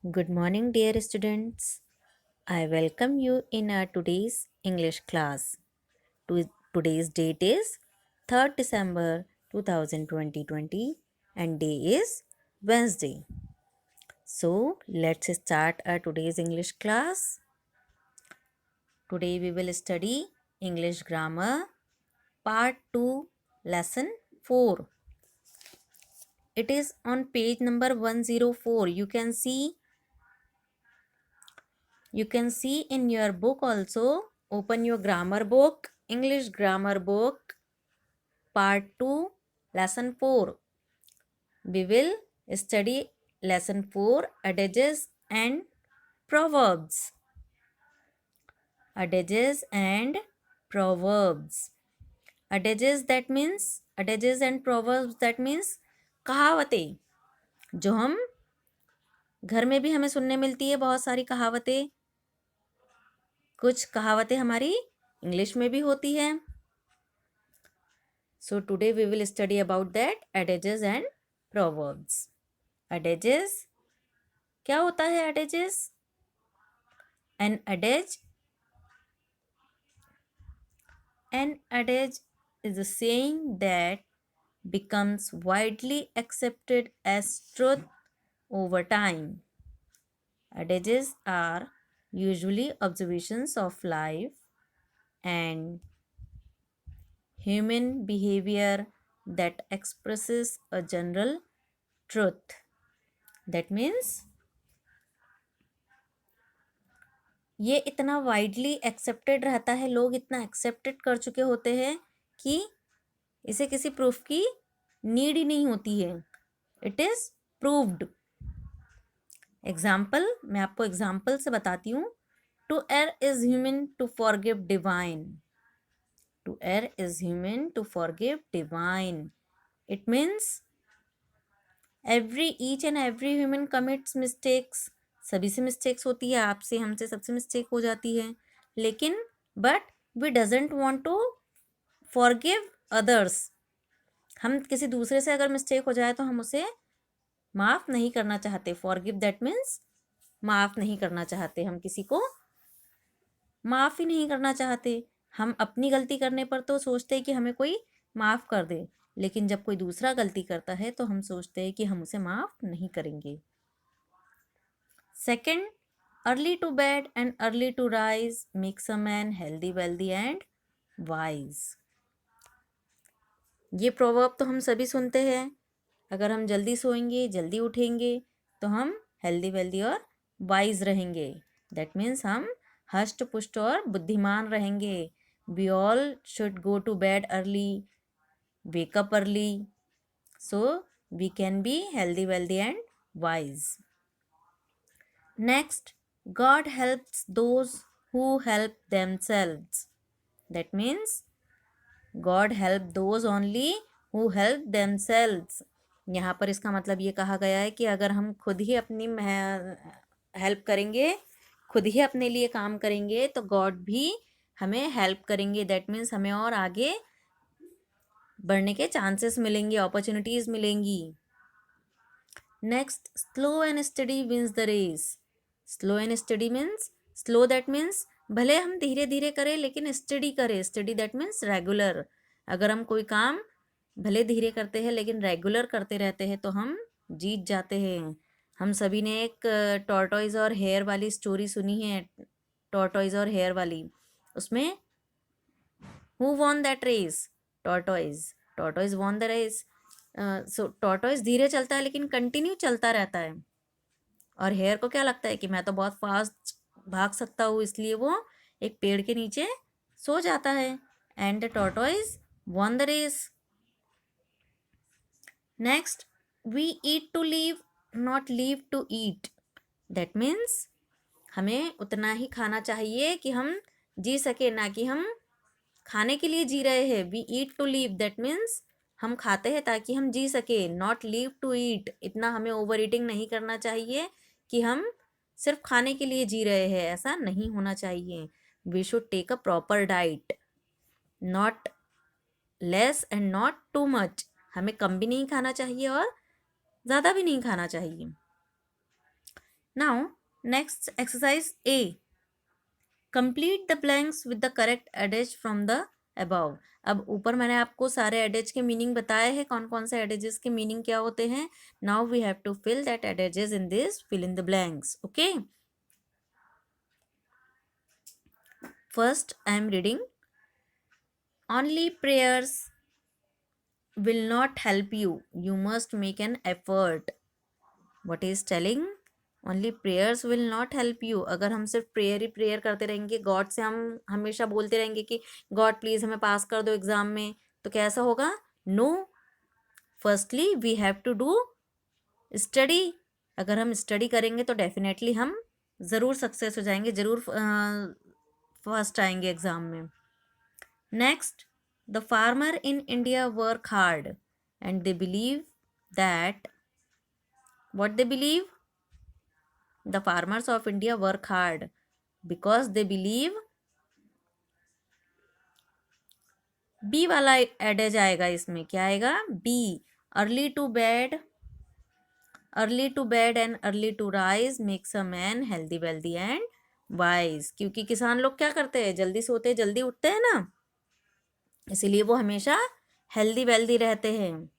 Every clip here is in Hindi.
Good morning, dear students. I welcome you in our today's English class. Today's date is 3rd December 2020 and day is Wednesday. So, let's start our today's English class. Today we will study English grammar part 2 lesson 4. It is on page number 104. You can see in your book also. Open your grammar book, English grammar book, part 2, lesson 4. We will study lesson 4, adages and proverbs. Adages and proverbs. Adages and proverbs that means कहावतें, जो हम घर में भी हमें सुनने मिलती है बहुत सारी कहावतें. कुछ कहावतें हमारी इंग्लिश में भी होती है. So today we will study about that adages and proverbs. Adages, क्या होता है adages? An adage is a saying that becomes widely accepted as truth over time. Adages are usually observations of life and human behavior that expresses a general truth. That means ये इतना वाइडली एक्सेप्टेड रहता है, लोग इतना एक्सेप्टेड कर चुके होते हैं कि इसे किसी प्रूफ की नीड ही नहीं होती है. It is proved. एग्जाम्पल, मैं आपको एग्जाम्पल से बताती हूँ. To err is human to forgive divine. To err is human to forgive divine. It means each and every human commits mistakes. सभी से मिस्टेक्स होती है, आपसे हमसे सबसे मिस्टेक हो जाती है. लेकिन but we doesn't want to forgive others. हम किसी दूसरे से अगर मिस्टेक हो जाए तो हम उसे माफ़ नहीं करना चाहते. फॉरगिव दैट मीन्स माफ़ नहीं करना चाहते. हम किसी को माफ़ ही नहीं करना चाहते. हम अपनी गलती करने पर तो सोचते हैं कि हमें कोई माफ़ कर दे, लेकिन जब कोई दूसरा गलती करता है तो हम सोचते हैं कि हम उसे माफ़ नहीं करेंगे. Second, early to bed and early to rise makes a man healthy wealthy and wise. ये प्रोवर्ब तो हम सभी सुनते हैं. अगर हम जल्दी सोएंगे, जल्दी उठेंगे तो हम हेल्दी वेल्दी और वाइज रहेंगे. दैट मीन्स हम हष्ट पुष्ट और बुद्धिमान रहेंगे. We all should go to bed early, wake up early, so we can be healthy, wealthy and wise. Next, God helps those who help themselves. That means God help those only who help themselves. यहाँ पर इसका मतलब ये कहा गया है कि अगर हम खुद ही अपनी हेल्प करेंगे, खुद ही अपने लिए काम करेंगे तो गॉड भी हमें हेल्प करेंगे. दैट मीन्स हमें और आगे बढ़ने के चांसेस मिलेंगे, अपॉर्चुनिटीज मिलेंगी. Next, slow and steady wins the race. Slow and steady means, slow that means भले हम धीरे धीरे करें लेकिन स्टडी करें. Steady that means regular. अगर हम कोई काम भले धीरे करते हैं लेकिन रेगुलर करते रहते हैं तो हम जीत जाते हैं. हम सभी ने एक टॉर्टोइज और हेयर वाली स्टोरी सुनी है. टॉर्टोइज और हेयर वाली. उसमें who won that race? Tortoise won the race. So tortoise धीरे चलता है लेकिन कंटिन्यू चलता रहता है. और हेयर को क्या लगता है कि मैं तो बहुत फास्ट भाग सकता हूँ, इसलिए वो एक पेड़ के नीचे सो जाता है. And the tortoise won the race. Next, we eat to live, not live to eat. That means हमें उतना ही खाना चाहिए कि हम जी सके, ना कि हम खाने के लिए जी रहे हैं. We eat to live that means हम खाते हैं ताकि हम जी सके. नॉट लिव टू ईट, इतना हमें ओवर ईटिंग नहीं करना चाहिए कि हम सिर्फ खाने के लिए जी रहे हैं. ऐसा नहीं होना चाहिए. We should take a proper diet, not less and not too much. हमें कम भी नहीं खाना चाहिए और ज़्यादा भी नहीं खाना चाहिए. Now, next exercise A. Complete the blanks with the correct adage from the above. अब ऊपर मैंने आपको सारे एडेज के मीनिंग बताए हैं, कौन कौन से एडेजेस के मीनिंग क्या होते हैं. Now we have to fill that adages in this fill in the blanks. Okay, first I am reading. Only prayers will not help you. You must make an effort. What is telling? Only prayers will not help you. अगर हम सिर्फ प्रेयर ही प्रेयर करते रहेंगे, गॉड से हम हमेशा बोलते रहेंगे कि गॉड प्लीज़ हमें पास कर दो एग्ज़ाम में, तो कैसा होगा? No. Firstly we have to do study. अगर हम स्टडी करेंगे तो डेफिनेटली हम ज़रूर सक्सेस हो जाएंगे, ज़रूर फर्स्ट आएंगे एग्ज़ाम में. Next, the farmer in India work hard and they believe that what they believe? The farmers of India work hard because they believe. B वाला एडेज आएगा इसमें. क्या आएगा? B. Early to bed and early to rise makes a man healthy wealthy and wise. क्योंकि किसान लोग क्या करते हैं? जल्दी सोते हैं, जल्दी उठते हैं ना, इसीलिए वो हमेशा हेल्दी वेल्दी रहते हैं.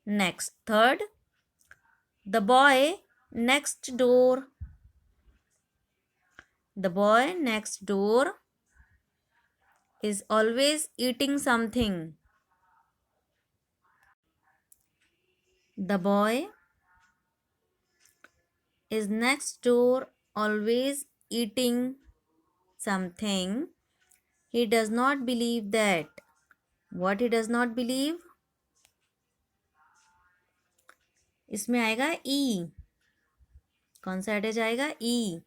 Next, third, the boy next door is always eating something. The boy is next door always eating something. He does not believe that. What he does not believe? इसमें आएगा ई. कौन सा एडेज आएगा? E.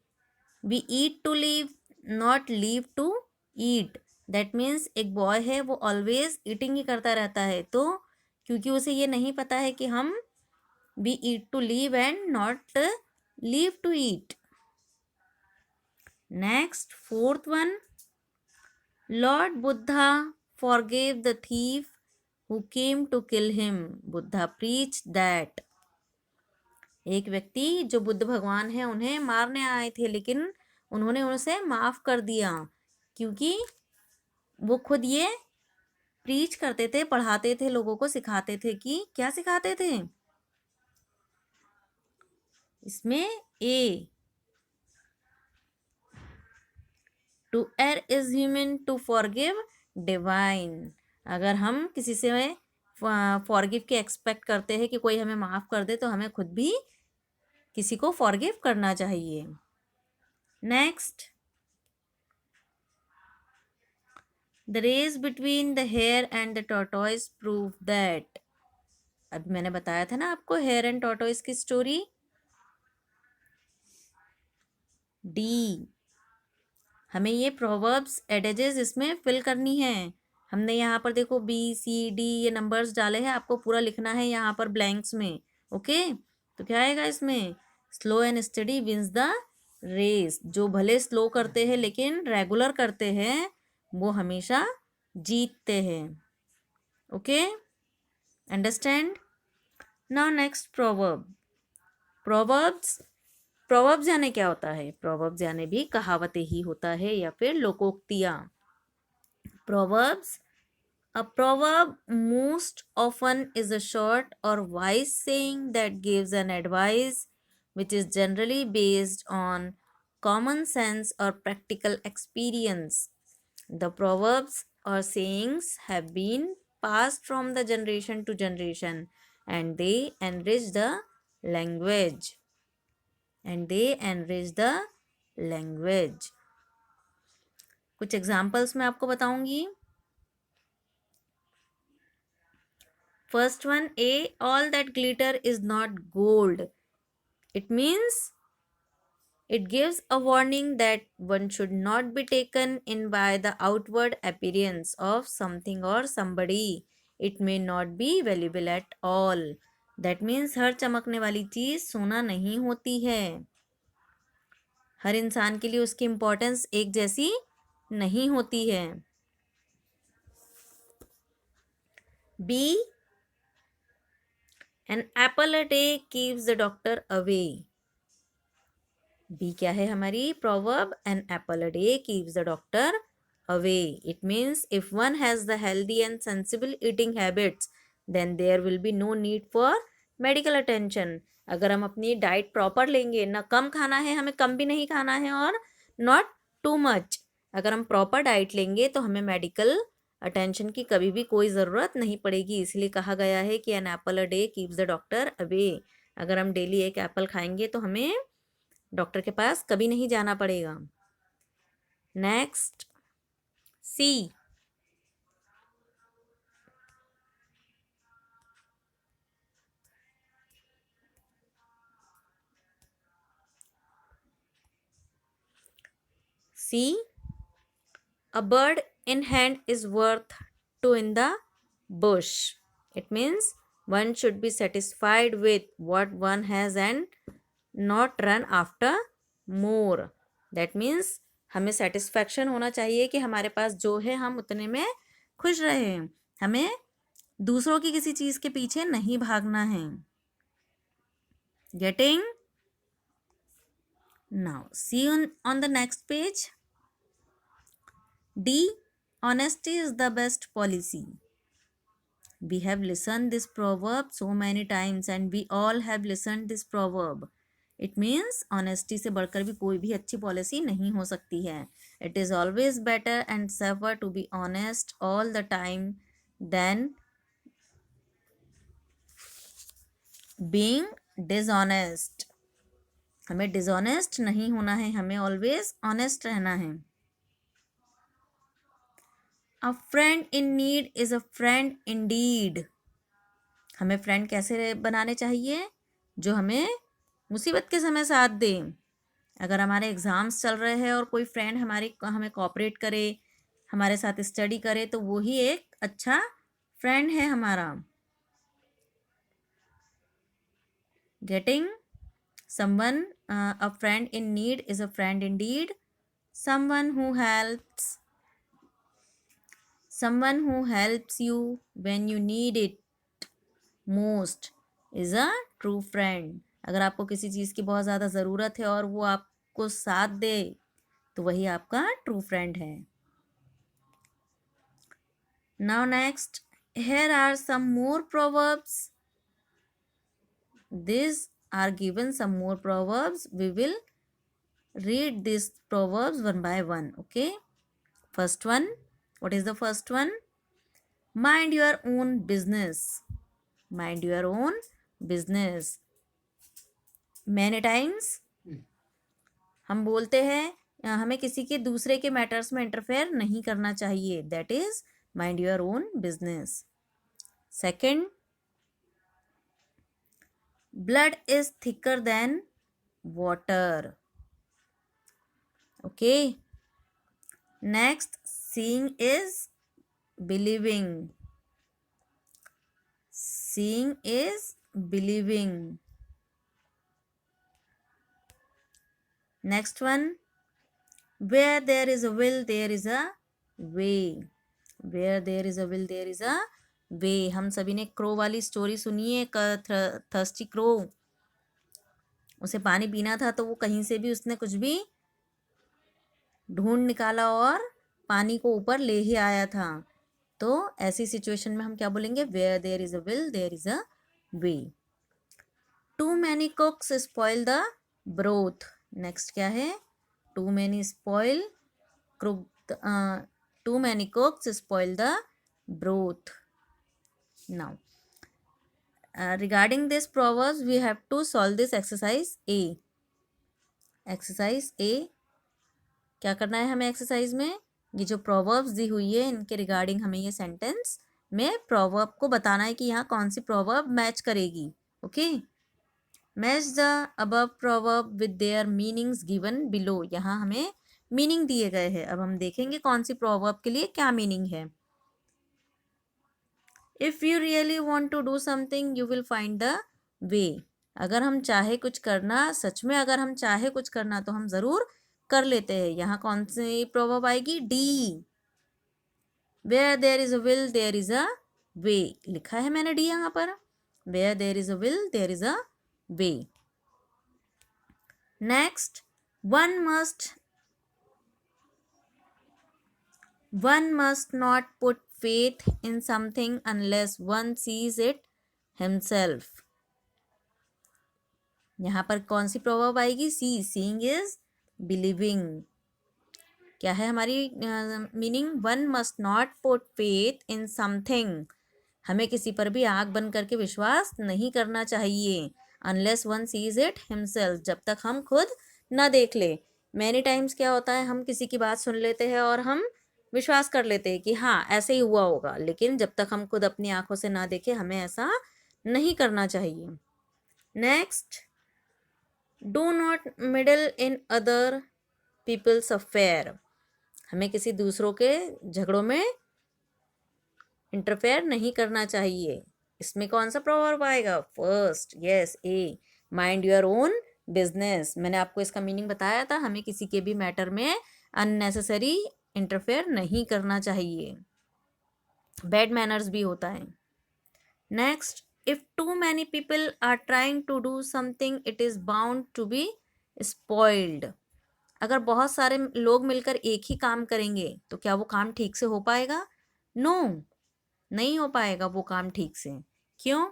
We eat to live, not live to eat. That means एक बॉय है, वो ऑलवेज ईटिंग ही करता रहता है. तो क्योंकि उसे ये नहीं पता है कि हम we eat to live and not live to eat. Next, fourth one, lord Buddha forgave the thief who came to kill him. Buddha preached that. एक व्यक्ति जो बुद्ध भगवान है, उन्हें मारने आए थे, लेकिन उन्होंने उनसे माफ कर दिया, क्योंकि वो खुद ये प्रीच करते थे, पढ़ाते थे, लोगों को सिखाते थे. कि क्या सिखाते थे? इसमें A. To err is human, to forgive divine. अगर हम किसी से फॉरगिव के एक्सपेक्ट करते हैं कि कोई हमें माफ़ कर दे, तो हमें खुद भी किसी को फॉरगिव करना चाहिए. Next, the race between the hare and the tortoise prove that. अब मैंने बताया था ना आपको हेयर एंड टॉर्टोइस की स्टोरी. डी. हमें ये प्रोवर्ब्स एडेजेस इसमें फिल करनी है. हमने यहाँ पर देखो BCD ये नंबर्स डाले हैं, आपको पूरा लिखना है यहाँ पर ब्लैंक्स में. ओके, तो क्या आएगा इसमें? Slow and steady wins the race. जो भले स्लो करते हैं लेकिन रेगुलर करते हैं, वो हमेशा जीतते हैं. Okay, understand. Now next, proverb. Proverbs यानी क्या होता है? प्रोवर्ब्स यानी भी कहावतें ही होता है, या फिर लोकोक्तियाँ. Proverbs. A proverb most often is a short or wise saying that gives an advice which is generally based on common sense or practical experience. The proverbs or sayings have been passed from the generation to generation, and they enrich the language. कुछ एग्जाम्पल्स मैं आपको बताऊंगी. First one, A. All that glitter is not gold. It means it gives a warning that one should not be taken in by the outward appearance of something or somebody. It may not be valuable at all. That means हर चमकने वाली चीज़ सोना नहीं होती है. हर इंसान के लिए उसकी इम्पोर्टेंस एक जैसी नहीं होती है. B. An apple a day keeps the doctor away. B क्या है हमारी proverb, an apple a day keeps the doctor away. It means if one has the healthy and sensible eating habits then there will be no need for medical attention. अगर हम अपनी डाइट प्रॉपर लेंगे, ना कम खाना है, हमें कम भी नहीं खाना है और नॉट टू मच, अगर हम प्रॉपर डाइट लेंगे तो हमें मेडिकल अटेंशन की कभी भी कोई ज़रूरत नहीं पड़ेगी। इसलिए कहा गया है कि an apple a day keeps the doctor away. अगर हम डेली एक एप्पल खाएंगे तो हमें डॉक्टर के पास कभी नहीं जाना पड़ेगा। Next C. C, a bird in hand is worth two in the bush. It means one should be satisfied with what one has and not run after more. That means हमें सेटिस्फैक्शन होना चाहिए कि हमारे पास जो है हम उतने में खुश रहें, हमें दूसरों की किसी चीज़ के पीछे नहीं भागना है। Getting? Now see on the next page. D. Honesty is the best policy. We have listened this proverb so many times and we all have listened this proverb. It means honesty से बढ़कर भी कोई भी अच्छी पॉलिसी नहीं हो सकती है. It is always better and safer to be honest all the time than being dishonest. हमें dishonest नहीं होना है, हमें always honest रहना है. A friend in need is a friend indeed. हमें फ्रेंड कैसे बनाने चाहिए? जो हमें मुसीबत के समय साथ दे। अगर हमारे एग्ज़ाम्स चल रहे हैं और कोई फ्रेंड हमें कोऑपरेट करे, हमारे साथ स्टडी करे, तो वो ही एक अच्छा फ्रेंड है हमारा। Getting? Someone a friend in need is a friend Indeed. Someone who helps you when you need it most is a true friend. अगर आपको किसी चीज़ की बहुत ज़्यादा ज़रूरत है और वो आपको साथ दे तो वही आपका ट्रू फ्रेंड है। Now next, here are some more proverbs. These are given some more proverbs. We will read these proverbs one by one. Okay. First one. What is the first one? Mind your own business. Mind your own business. Many times हम बोलते हैं हमें किसी के दूसरे के मैटर्स में इंटरफेयर नहीं करना चाहिए. That is mind your own business. Second, blood is thicker than water. Okay. Next, seeing is believing. Seeing is believing. Next one, where there is a will there is a way. Where there is a will there is a way. हम सभी ने क्रो वाली स्टोरी सुनी है, थर्स्टी क्रो. उसे पानी पीना था तो वो कहीं से भी उसने कुछ भी ढूंढ निकाला और पानी को ऊपर ले ही आया था. तो ऐसी सिचुएशन में हम क्या बोलेंगे? where there is a will there is a way. Too many cooks spoil the broth. Next क्या है? Too many cooks spoil the broth. Now, regarding this proverbs, we have to solve this exercise A. Exercise A. क्या करना है हमें एक्सरसाइज में? ये जो proverbs दी हुई है इनके रिगार्डिंग हमें ये सेंटेंस में proverb को बताना है कि यहाँ कौन सी proverb मैच करेगी. Okay. Match the above proverb with their meanings given below. यहाँ हमें मीनिंग दिए गए हैं. अब हम देखेंगे कौन सी proverb के लिए क्या मीनिंग है. If you really want to do something you will find the way. अगर हम चाहे कुछ करना, सच में अगर हम चाहे कुछ करना तो हम ज़रूर कर लेते हैं. यहाँ कौन सी proverb आएगी? D. Where there is a will there is a way. लिखा है मैंने डी यहाँ पर. Where there is a will, there is a way. Next, one must not put faith in something unless one sees it himself. यहाँ पर कौन सी प्रॉवर्ब आएगी? सी, सीइंग इज बिलीविंग. क्या है हमारी meaning? One must not put faith in something. हमें किसी पर भी आँख बंद करके विश्वास नहीं करना चाहिए. Unless one sees it himself, जब तक हम खुद ना देख ले. मैनी टाइम्स क्या होता है, हम किसी की बात सुन लेते हैं और हम विश्वास कर लेते हैं कि हाँ ऐसे ही हुआ होगा, लेकिन जब तक हम खुद अपनी आंखों से ना देखें हमें ऐसा नहीं करना चाहिए. Next, do not middle in other people's affair. हमें किसी दूसरों के झगड़ों में इंटरफेयर नहीं करना चाहिए. इसमें कौन सा प्रोवर्ब आएगा? First, yes, A, mind your own business. मैंने आपको इसका मीनिंग बताया था. हमें किसी के भी मैटर में अननेसेसरी इंटरफेयर नहीं करना चाहिए. बैड मैनर्स भी होता है. Next, if too many people are trying to do something it is bound to be spoiled. अगर बहुत सारे लोग मिलकर एक ही काम करेंगे तो क्या वो काम ठीक से हो पाएगा? नो, नहीं हो पाएगा वो काम ठीक से. क्यों?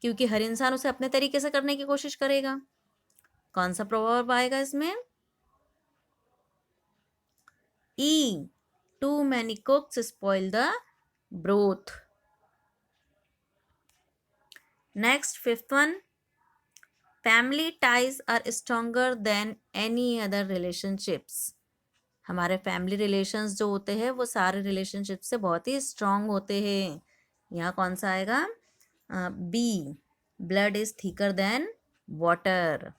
क्योंकि हर इंसान उसे अपने तरीके से करने की कोशिश करेगा. कौन सा प्रोवर्ब आएगा इसमें? E, too many cooks spoil the broth. Next, fifth one, family ties are stronger than any other relationships. हमारे फैमिली रिलेशंस जो होते हैं वो सारे रिलेशनशिप से बहुत ही स्ट्रांग होते हैं. यहाँ कौन सा आएगा? B, blood is thicker than water.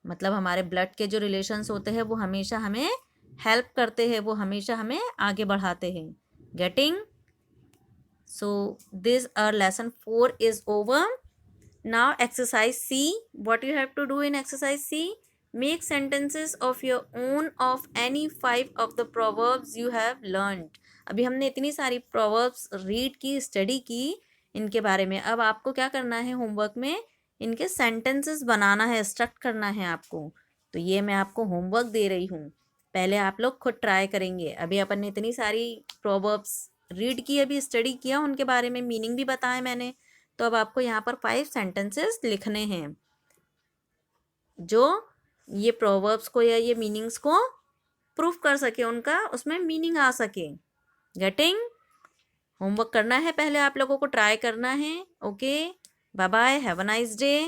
मतलब हमारे ब्लड के जो रिलेशंस होते हैं वो हमेशा हमें हेल्प करते हैं, वो हमेशा हमें आगे बढ़ाते हैं. Getting? So this our lesson 4 is over. Now exercise C. What you have to do in exercise C? Make sentences of your own of any 5 of the proverbs you have learned. अभी हमने इतनी सारी proverbs रीड की, स्टडी की इनके बारे में. अब आपको क्या करना है होमवर्क में? इनके सेंटेंसेस बनाना है, स्ट्रक्ट करना है आपको. तो ये मैं आपको होमवर्क दे रही हूँ. पहले आप लोग खुद ट्राई करेंगे. अभी अपन ने इतनी सारी proverbs रीड की, अभी स्टडी किया, उनके बारे में मीनिंग भी बताया मैंने. तो अब आपको यहाँ पर 5 सेंटेंसेस लिखने हैं जो ये प्रोवर्ब्स को या ये मीनिंग्स को प्रूफ कर सके, उनका उसमें मीनिंग आ सके. गेटिंग? होमवर्क करना है, पहले आप लोगों को ट्राई करना है. Okay, bye bye, have a nice day.